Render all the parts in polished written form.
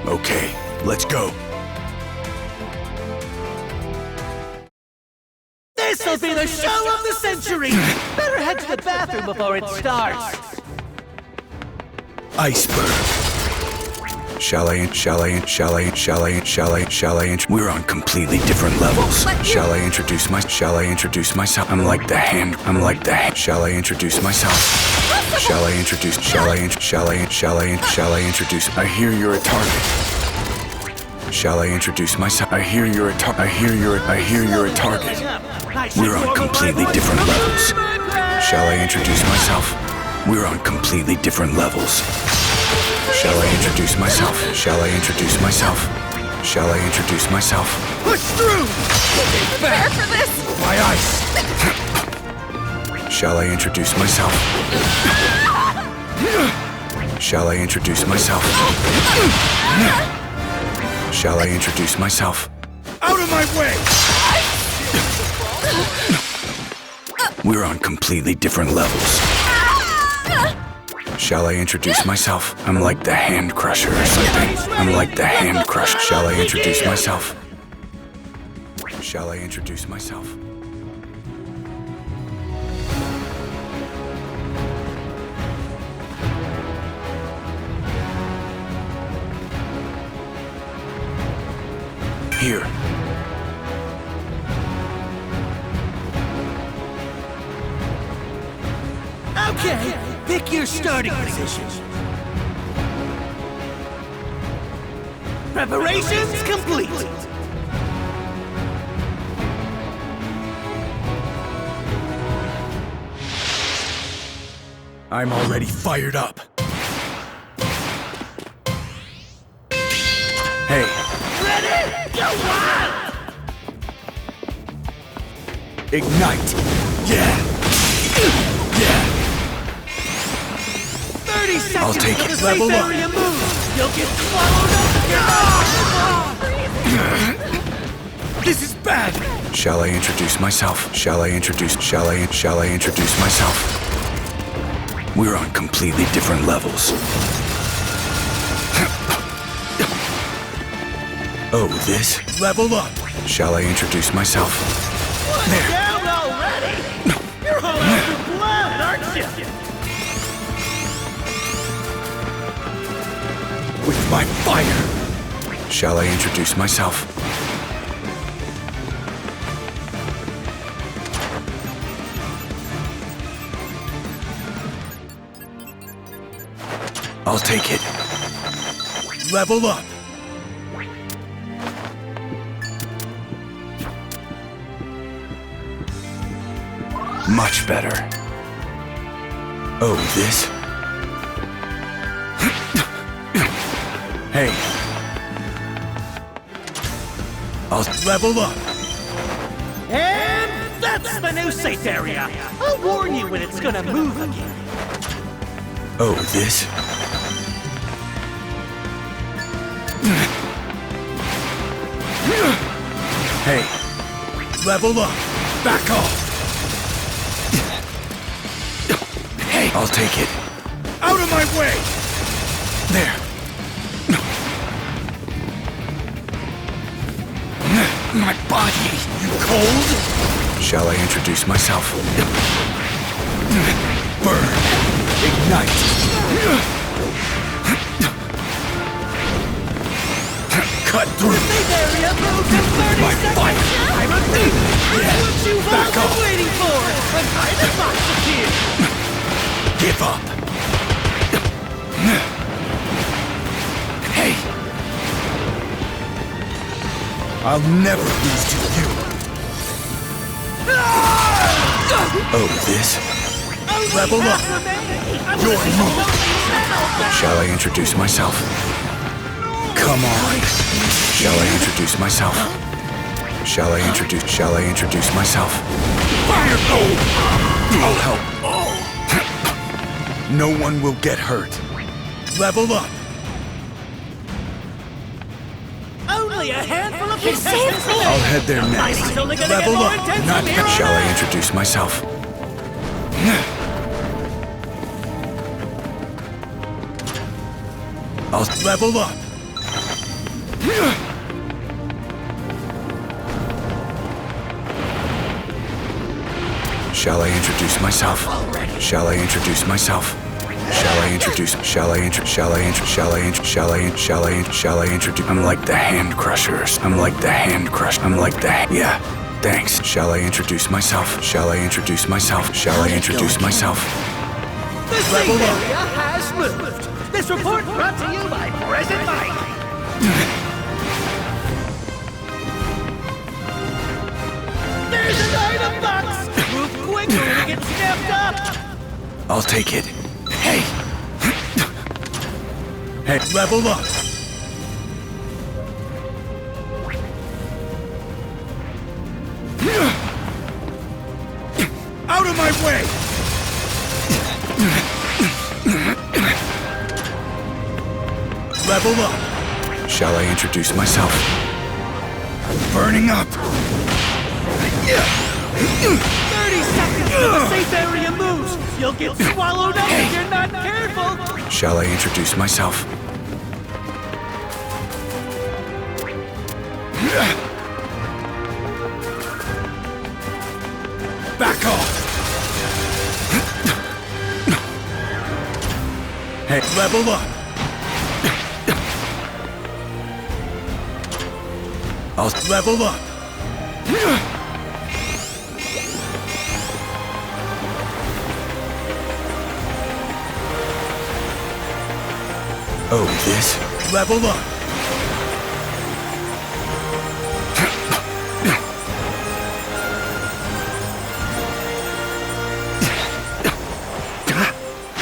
Okay, let's go. This'll be the show of the century! Better head to the bathroom before it starts! Iceberg. Shall I? We're on completely different levels. Shall I introduce myself? I'm like the hand. Shall I introduce myself? Shall I introduce? I hear you're a target. Shall I introduce myself? I hear you're a target. We're on completely different levels. Shall I introduce myself? We're on completely different levels. Shall I introduce myself? Push through! Prepare for this! My ice! Shall I introduce myself? Shall I introduce myself? Shall I introduce myself? Out of my way! We're on completely different levels. Shall I introduce myself? I'm like the hand crusher or something. Shall I introduce myself? Shall I introduce myself? Here. Okay, pick your starting position. Preparations complete. I'm already fired up. Hey. Ready? Go wild! Ignite! Yeah! 30 seconds I'll take till it. the Level safe up. area moves. You'll get swallowed up. This is bad! Shall I introduce myself? Shall I introduce myself? We're on completely different levels. Oh, this? Level up! Shall I introduce myself? There. Down already? You're all out of blood, aren't you? With my fire. Shall I introduce myself? I'll take it. Level up! Much better. Oh, this? Hey. I'll Level up! And that's the new safe area. I'll warn you when it's gonna move again. Oh, this? Hey. Level up! Back off! Hey. I'll take it. Out of my way! There. My body. You cold? Shall I introduce myself? Burn! Ignite. Cut through! Safe area moves in 30 My seconds. fire. I repeat, Yeah. what you've all Back been off. waiting for. A private box appears. Give up. Hey. I'll never lose to you! Oh, this? Level up! Your move! Shall I introduce myself? Come on. Shall I introduce myself? Shall I introduce myself? Fire! I'll help. No one will get hurt. Level up! Only a handful of You saved contestants me. left. I'll head there next. Fighting's only gonna Level get more up, intense Not from here on shall I out. introduce myself? I'll Level up! Shall I introduce myself? Shall I introduce myself? Shall I introduce? Shall I introduce? I'm like the hand crushers. I'm like the hand crush. I'm like the. Yeah. Thanks. Shall I introduce myself? Shall I introduce myself? Shall I introduce myself? The safe area has moved. This report brought to you by Present Mike. There's an item box! Move quickly to get snapped up! I'll take it. Hey. Hey, level up! Out of my way! Level up! Shall I introduce myself? Burning up! 30 seconds till the safe area moves! You'll get swallowed up if you're not careful! Shall I introduce myself? Back off! Hey, level up! I'll Level up! Oh, this? Level up!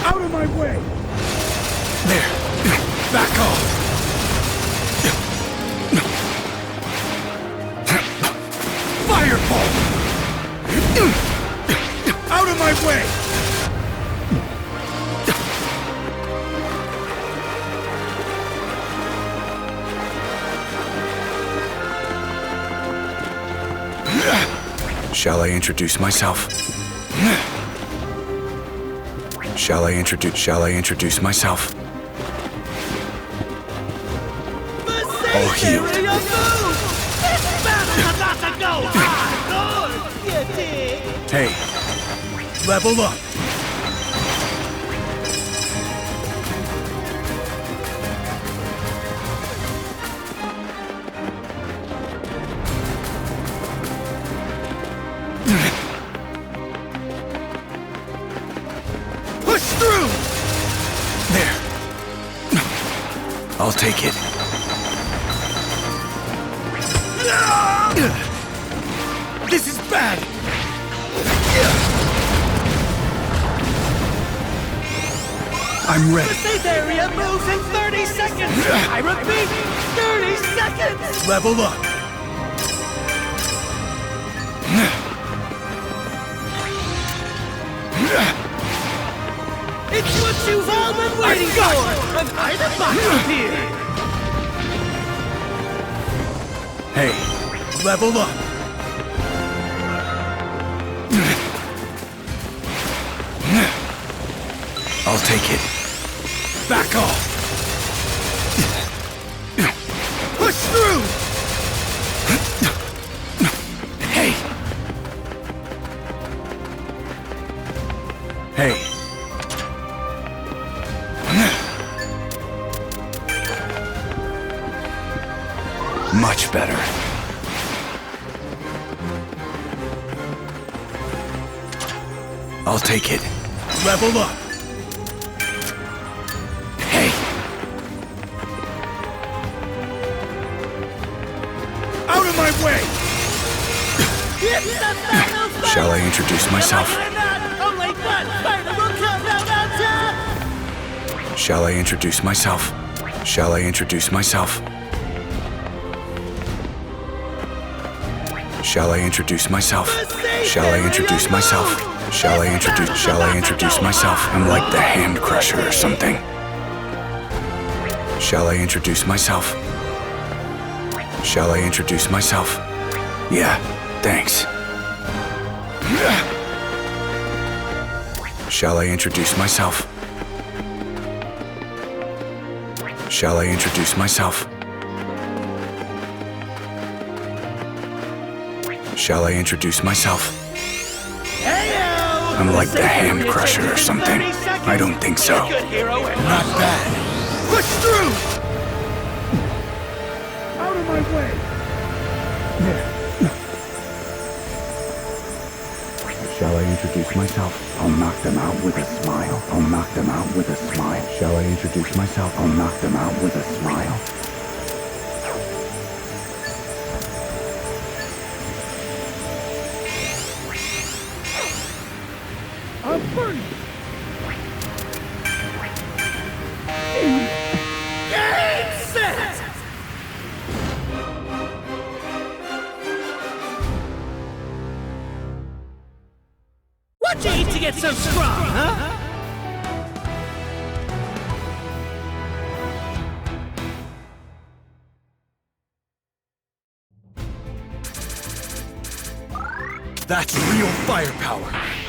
Out of my way! There. Back off! Fireball! Out of my way! Shall I introduce myself? Shall I introduce myself? The All safe healed. area moves! This battle's about to go hardcore! You dig? Hey, level up! Push through! There. I'll take it. This is bad! I'm The ready. safe area moves in 30 seconds! I repeat, 30 seconds! Level up! It's what you've all been waiting for! An item box appeared! Hey, level up! I'll take it. Back off! Push through! Hey. Hey. Much better. I'll take it. Level up! Hey. Out of my way! It's the final battle! Shall I introduce myself? Like it or not, only one fighter will come down on top! Shall I introduce myself? Shall I introduce myself? Shall I introduce myself? Shall I introduce myself? Shall I introduce myself? I'm like the hand crusher or something. Shall I introduce myself? Shall I introduce myself? Yeah, thanks. Shall I introduce myself? Shall I introduce myself? Shall I introduce myself? Heyo! I'm like the hand Sateria crusher or changes in something. 30 seconds. I don't think so. Good hero and Not bad. Push through! Out of my way! Shall I introduce myself? I'll knock them out with a smile. I'll knock them out with a smile. Shall I introduce myself? I'll knock them out with a smile. I'll burn you! Game set! What'd you eat to get so strong, huh? That's real firepower!